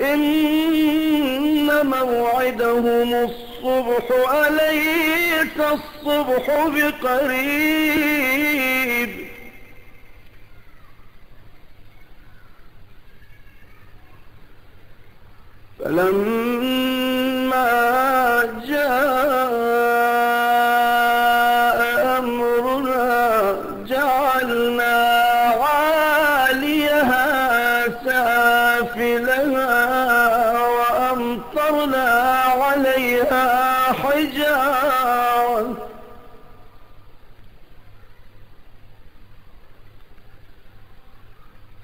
إن موعدهم الصبح أليس الصبح بقريب فلما جاء أمرنا جعلنا عاليها سافلها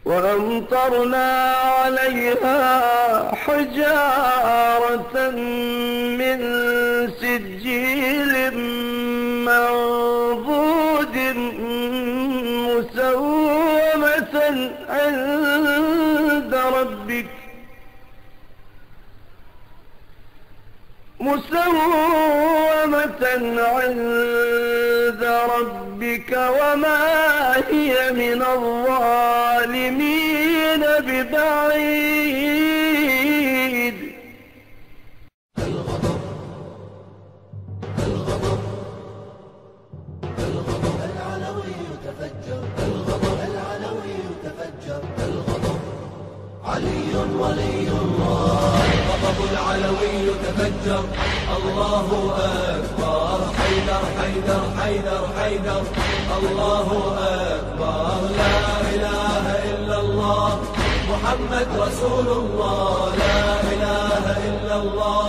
وأمطرنا عليها حجارة من سجيل منضود مسومة عند ربك وما هي من الظالمين ببعيد. الغضب العلوي يتفجر، العلوي يتفجر، علي ولي الله، الغضب العلوي يتفجر، الله أكبر، حيدر حيدر حيدر حيدر، الله أكبر، لا إله إلا الله محمد رسول الله، لا إله إلا الله،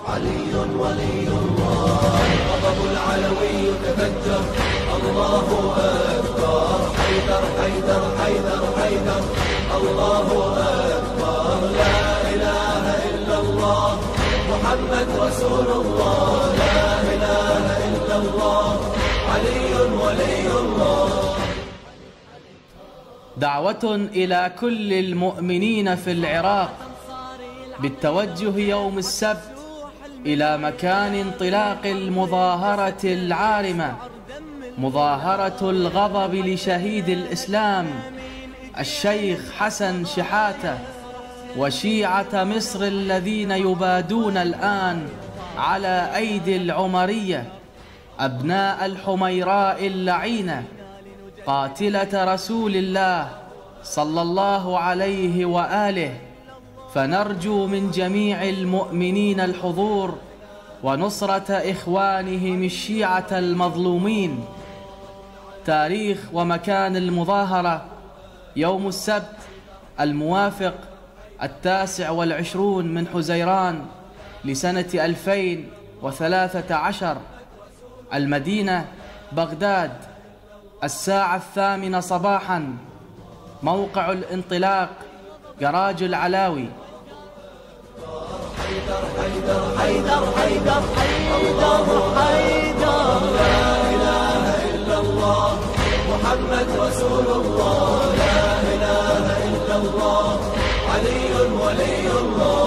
علي ولي الله، الغضب العلوي يتفجر، الله أكبر، حيدر حيدر حيدر حيدر، الله أكبر، لا إله إلا الله محمد رسول الله، لا إله إلا الله، علي ولي الله. دعوة إلى كل المؤمنين في العراق بالتوجه يوم السبت إلى مكان انطلاق المظاهرة العارمة، مظاهرة الغضب لشهيد الإسلام الشيخ حسن شحاتة وشيعة مصر الذين يبادون الآن على أيدي العمرية أبناء الحميراء اللعينة قاتلة رسول الله صلى الله عليه وآله. فنرجو من جميع المؤمنين الحضور ونصرة إخوانهم الشيعة المظلومين. تاريخ ومكان المظاهرة يوم السبت الموافق 29 من حزيران لسنة 2013، المدينة بغداد، الساعة 8 صباحا. موقع الانطلاق جراج العلاوي. حيدر حيدر حيدر حيدر الله حيدر، لا إله إلا الله محمد رسول الله، لا إله إلا الله، علي ولي الله.